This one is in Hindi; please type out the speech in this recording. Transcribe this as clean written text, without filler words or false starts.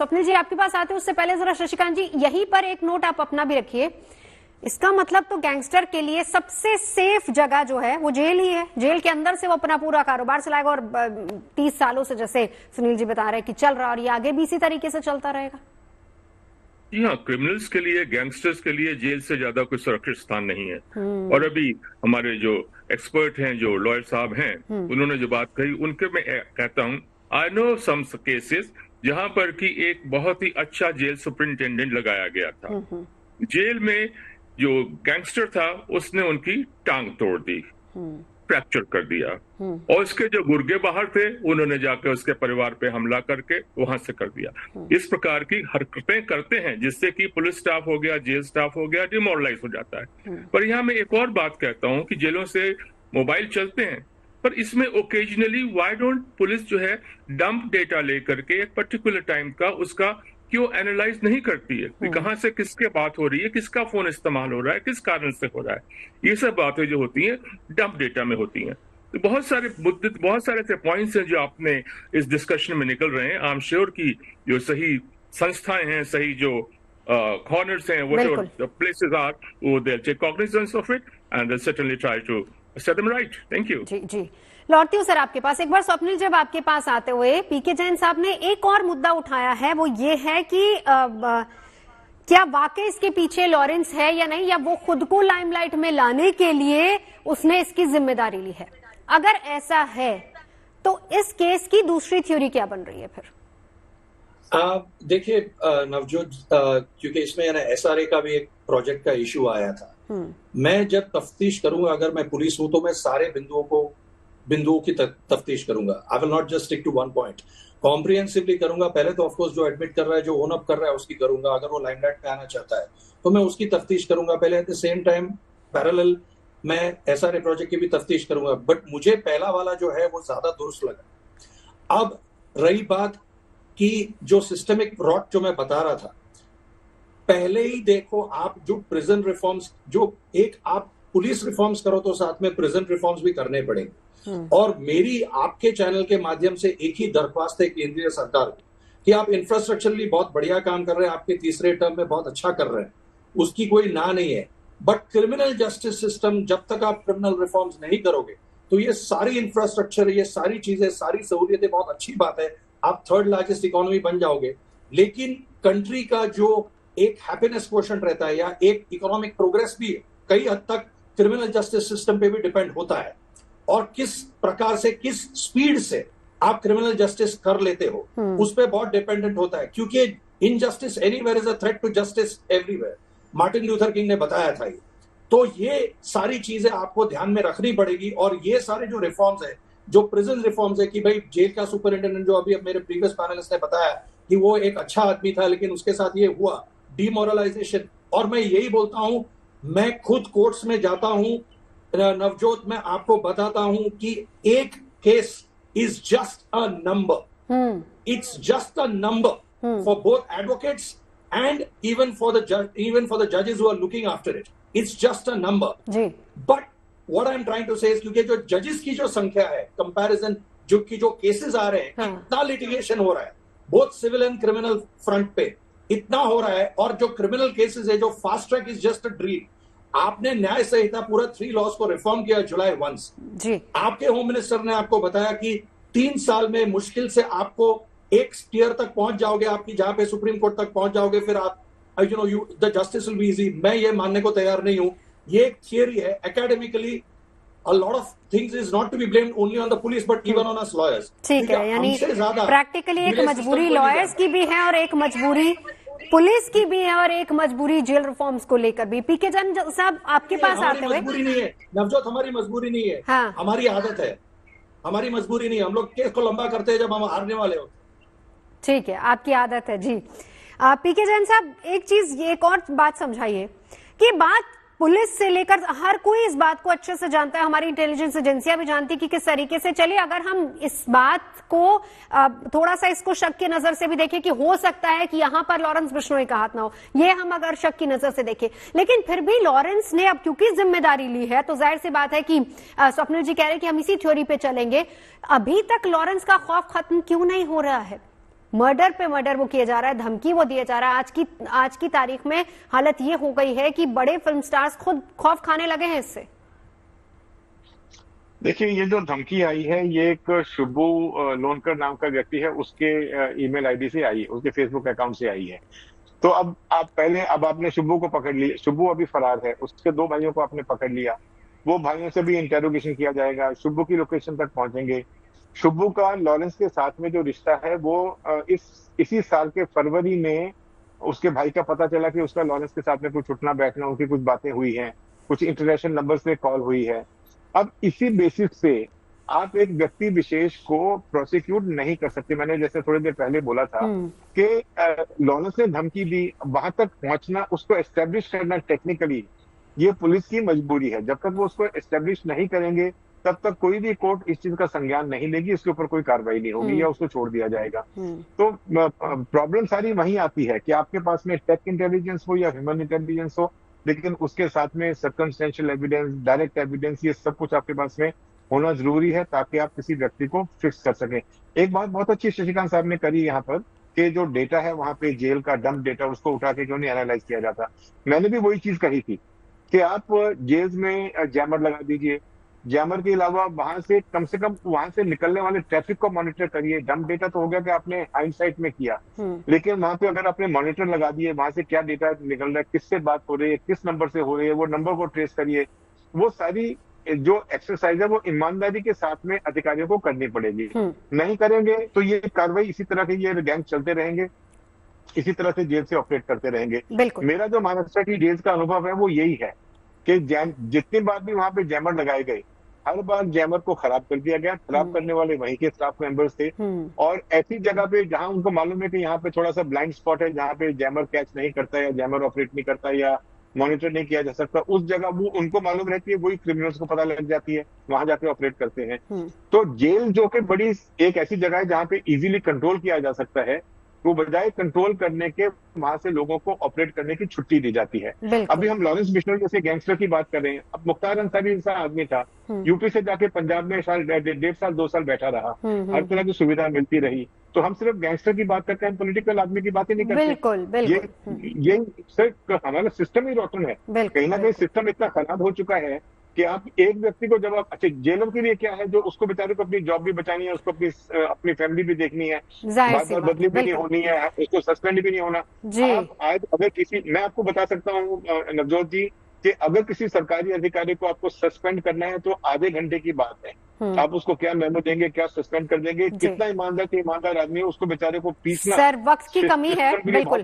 स्वप्निल जी आपके पास आते हैं उससे पहले जरा शशिकांत जी यहीं पर एक नोट आप अपना भी रखिए। इसका मतलब तो गैंगस्टर के लिए सबसे सेफ जगह जो है वो जेल ही है। जेल के अंदर से वो अपना पूरा कारोबार चलाएगा और 30 सालों से जैसे सुनील जी बता रहे हैं कि चल रहा और ये आगे भी इसी तरीके से चलता रहेगा। जी हाँ, क्रिमिनल्स के लिए, गैंगस्टर्स के लिए जेल से ज्यादा कोई सुरक्षित स्थान नहीं है। और अभी हमारे जो एक्सपर्ट हैं, जो लॉयर साहब हैं, उन्होंने जो बात कही उनके मैं कहता हूँ, आई नो सम केसेस जहां पर कि एक बहुत ही अच्छा जेल सुपरिंटेंडेंट लगाया गया था। जेल में जो गैंगस्टर था उसने उनकी टांग तोड़ दी, फ्रैक्चर कर दिया, और उसके जो गुर्गे बाहर थे उन्होंने जाकर उसके परिवार पे हमला करके वहां से कर दिया। इस प्रकार की हरकतें करते हैं जिससे कि पुलिस स्टाफ हो गया, जेल स्टाफ हो गया, डिमोरलाइज हो जाता है। पर यहाँ मैं एक और बात कहता हूँ कि जेलों से मोबाइल चलते हैं, पर इसमें ओकेजनली व्हाई डोंट पुलिस जो है डंप डेटा लेकर के एक पर्टिकुलर टाइम का उसका क्यों एनालाइज नहीं करती है कि कहां से किसके बात हो रही है, किसका फोन इस्तेमाल हो रहा है, किस कारण से हो रहा है। ये सब बातें जो होती हैं डंप डेटा में होती हैं। तो बहुत सारे मुद्दे, बहुत सारे ऐसे पॉइंट्स हैं जो आपने इस डिस्कशन में निकल रहे हैं। आई एम श्योर की जो सही संस्थाएं हैं, सही जो कॉर्नर्स हैं, व्हाटएवर द प्लेसेस आर, वो they will take cognizance of it and they certainly try to set them right. Thank you. जी जी, लौटती हूँ सर आपके पास। एक बार स्वप्निल जब आपके पास आते हुए पीके जैन साहब ने एक और मुद्दा उठाया है, वो ये है कि क्या वाकई इसके पीछे लॉरेंस है या नहीं, या वो खुद को लाइमलाइट में लाने के लिए उसने इसकी जिम्मेदारी ली है। अगर ऐसा है तो इस केस की दूसरी थ्योरी क्या बन रही है फिर? देखिए नवजोत, क्योंकि इसमें एसआरए का भी एक प्रोजेक्ट का इशू आया था। मैं जब तफ्तीश करूंगा, अगर मैं पुलिस हूं तो मैं सारे बिंदुओं की तफ्तीश करूंगा। I will not just stick to one point, comprehensively करूंगा। पहले तो ऑफकोर्स जो एडमिट कर रहा है, जो ओन अप कर रहा है, उसकी करूंगा। अगर वो लाइमलाइट में आना चाहता है तो मैं उसकी तफ्तीश करूंगा पहले। At the same time parallel मैं एसआरए प्रोजेक्ट की भी तफ्तीश करूंगा। बट मुझे पहला वाला जो है वो ज्यादा दुरुस्त लगा। अब रही बात कि जो सिस्टमिक रॉट जो मैं बता रहा था, पहले ही देखो आप जो प्रिजन रिफॉर्म्स, जो एक आप पुलिस रिफॉर्म्स करो तो साथ में प्रिजन रिफॉर्म्स भी करने पड़ेंगे। और मेरी आपके चैनल के माध्यम से एक ही दरख्वास्त है केंद्रीय सरकार को कि आप इंफ्रास्ट्रक्चरली बहुत बढ़िया काम कर रहे हैं, आपके तीसरे टर्म में बहुत अच्छा कर रहे हैं, उसकी कोई ना नहीं है। बट क्रिमिनल जस्टिस सिस्टम, जब तक आप क्रिमिनल रिफॉर्म्स नहीं करोगे तो ये सारी इंफ्रास्ट्रक्चर, ये सारी चीजें, सारी सहूलियतें बहुत अच्छी बात है, आप थर्ड लार्जेस्ट इकोनॉमी बन जाओगे, लेकिन कंट्री का जो एक हैप्पीनेस क्वोशेंट रहता है या एक इकोनॉमिक प्रोग्रेस भी कई हद तक क्रिमिनल जस्टिस सिस्टम पे भी डिपेंड होता है। और किस प्रकार से, किस स्पीड से आप क्रिमिनल जस्टिस कर लेते हो, उस पर बहुत डिपेंडेंट होता है। क्योंकि injustice anywhere is a threat to justice everywhere, Martin Luther King ने बताया था ये। तो ये सारी चीजें आपको ध्यान में रखनी पड़ेगी। और ये सारे जो रिफॉर्म्स है, जो प्रिजन रिफॉर्म्स है, कि भाई जेल का सुपरिटेंडेंट, जो अभी मेरे प्रीवियस पैनलिस्ट ने बताया कि वो एक अच्छा आदमी था, लेकिन उसके साथ ये हुआ डिमोरलाइजेशन। और मैं यही बोलता हूं, मैं खुद कोर्ट्स में जाता हूं नवजोत, मैं आपको बताता हूं कि एक case is just a number. It's just a number for both advocates and even for the जजेस who are looking after it. It's just a number. But what I am trying to say, क्योंकि जो जजेस की जो संख्या है, कंपैरिजन जो केसेस आ रहे हैं, इतना लिटिगेशन हो रहा है both civil and criminal front पे, इतना हो रहा है। और जो क्रिमिनल केसेस है, जो fast track is just a dream. आपने न्याय संहिता पूरा 3 लॉज को रिफॉर्म किया जुलाई 1 से। आपके होम मिनिस्टर ने आपको बताया कि 3 साल में मुश्किल से आपको एक टियर तक पहुंच जाओगे, आपकी जहां पे सुप्रीम कोर्ट तक पहुंच जाओगे, फिर आप the justice will be easy. मैं ये मानने को तैयार नहीं हूं। ये एक थियरी है। Academically a lot of things is not to be blamed only on the police but even on us lawyers। ठीक है, यानी प्रैक्टिकली एक मजबूरी लॉयर्स की भी है और एक मजबूरी पुलिस की भी है और एक मजबूरी जेल रिफॉर्म्स को लेकर भी। पीके जैन साहब आपके पास आते हुए, मजबूरी नहीं है नवजोत, हमारी मजबूरी नहीं है। हाँ। हमारी आदत है, हमारी मजबूरी नहीं है। हम लोग केस को लंबा करते हैं जब हम हारने वाले होते। ठीक है, आपकी आदत है जी। पीके जैन साहब एक चीज, एक और बात समझाइए कि बात पुलिस से लेकर हर कोई इस बात को अच्छे से जानता है, हमारी इंटेलिजेंस एजेंसियां भी जानती है कि किस तरीके से चलिए। अगर हम इस बात को थोड़ा सा इसको शक की नजर से भी देखें कि हो सकता है कि यहां पर लॉरेंस बिश्नोई का हाथ ना हो, ये हम अगर शक की नजर से देखें, लेकिन फिर भी लॉरेंस ने अब क्योंकि जिम्मेदारी ली है तो जाहिर सी बात है कि स्वप्निल जी कह रहे हैं कि हम इसी थ्योरी पे चलेंगे। अभी तक लॉरेंस का खौफ खत्म क्यों नहीं हो रहा है? मर्डर पे मर्डर वो किया जा रहा है, धमकी वो दिया जा रहा है। आज की तारीख में हालत ये हो गई है कि बड़े फिल्म स्टार्स खुद खौफ खाने लगे हैं इससे। देखिए, ये जो धमकी आई है ये एक शुभू लोनकर नाम का व्यक्ति है, उसके ईमेल आईडी से आई है, उसके फेसबुक अकाउंट से आई है। तो अब आपने शुभू को पकड़ लिया, शुभू अभी फरार है, उसके 2 भाइयों को आपने पकड़ लिया, वो भाइयों से भी इंटेरोगेशन किया जाएगा, शुभू की लोकेशन तक पहुंचेंगे। शुभू का लॉरेंस के साथ में जो रिश्ता है वो इसी साल के फरवरी में उसके भाई का पता चला कि उसका लॉरेंस के साथ में कुछ उठना बैठना, उनकी कुछ बातें हुई हैं, कुछ इंटरनेशनल नंबर से कॉल हुई है। अब इसी बेसिस पे आप एक व्यक्ति विशेष को प्रोसिक्यूट नहीं कर सकते। मैंने जैसे थोड़ी देर पहले बोला था कि लॉरेंस ने धमकी दी, वहां तक पहुंचना, उसको एस्टेब्लिश करना टेक्निकली ये पुलिस की मजबूरी है। जब तक वो उसको एस्टेब्लिश नहीं करेंगे तब तक कोई भी कोर्ट इस चीज का संज्ञान नहीं लेगी, इसके ऊपर कोई कार्रवाई नहीं होगी या उसको छोड़ दिया जाएगा। तो प्रॉब्लम सारी वहीं आती है कि आपके पास में टेक इंटेलिजेंस हो या ह्यूमन इंटेलिजेंस हो, लेकिन उसके साथ में सर्कमस्टेंशियल एविडेंस, डायरेक्ट एविडेंस, ये सब कुछ आपके पास में होना जरूरी है ताकि आप किसी व्यक्ति को फिक्स कर सकें। एक बात बहुत अच्छी शशिकांत साहब ने करी यहाँ पर कि जो डेटा है वहां पे जेल का डंप डेटा, उसको उठा के क्यों नहीं एनालाइज किया जाता। मैंने भी वही चीज कही थी कि आप जेल में जैमर लगा दीजिए, जैमर के अलावा वहां से कम वहां से निकलने वाले ट्रैफिक को मॉनिटर करिए। डंप डेटा तो हो गया कि आपने हाइंडसाइट में किया, लेकिन वहां पे अगर आपने मॉनिटर लगा दिए, वहां से क्या डेटा निकल रहा है, किससे बात हो रही है, किस नंबर से हो रही है, वो नंबर को ट्रेस करिए। वो सारी जो एक्सरसाइज है वो ईमानदारी के साथ में अधिकारियों को करनी पड़ेगी। नहीं करेंगे तो ये कार्रवाई इसी तरह के ये गैंग चलते रहेंगे, इसी तरह से जेल से ऑपरेट करते रहेंगे। मेरा जो महाराष्ट्र की जेल का अनुभव है वो यही है कि जितनी बार भी वहां पे जैमर लगाए गए, हर बार जैमर को खराब कर दिया गया। खराब करने वाले वहीं के स्टाफ मेंबर्स थे, और ऐसी जगह पे जहां उनको मालूम है कि यहाँ पे थोड़ा सा ब्लाइंड स्पॉट है, जहाँ पे जैमर कैच नहीं करता या जैमर ऑपरेट नहीं करता या मॉनिटर नहीं किया जा सकता, उस जगह वो उनको मालूम रहती है, वही क्रिमिनल्स को पता लग जाती है, वहां जाके ऑपरेट करते हैं। तो जेल जो कि बड़ी एक ऐसी जगह है जहाँ पे इजीली कंट्रोल किया जा सकता है, वो बजाय कंट्रोल करने के वहां से लोगों को ऑपरेट करने की छुट्टी दी जाती है। अभी हम लॉरेंस बिश्नोई जैसे गैंगस्टर की बात कर रहे हैं, अब मुख्तार अंसारी जैसा आदमी था, यूपी से जाके पंजाब में 1.5 साल 2 साल बैठा रहा, हर तरह की सुविधा मिलती रही। तो हम सिर्फ गैंगस्टर की बात करते हैं, पॉलिटिकल आदमी की बात ही नहीं करते। बिल्कुल। ये सिर्फ हमारा सिस्टम ही रोटन है। कहीं ना कहीं सिस्टम इतना खराब हो चुका है कि आप एक व्यक्ति को जब आप अच्छा, जेलों के लिए क्या है, जो उसको बेचारे को अपनी जॉब भी बचानी है, उसको अपनी फैमिली भी देखनी है, बार बदली भी नहीं होनी है, उसको सस्पेंड भी नहीं होना। आप आज अगर मैं आपको बता सकता हूँ नवजोत जी कि अगर किसी सरकारी अधिकारी को आपको सस्पेंड करना है तो आधे घंटे की बात है। आप उसको क्या मेमो देंगे, क्या सस्पेंड कर देंगे, कितना ईमानदार आदमी है, उसको बेचारे को पीसना। सर वक्त की कमी है, बिल्कुल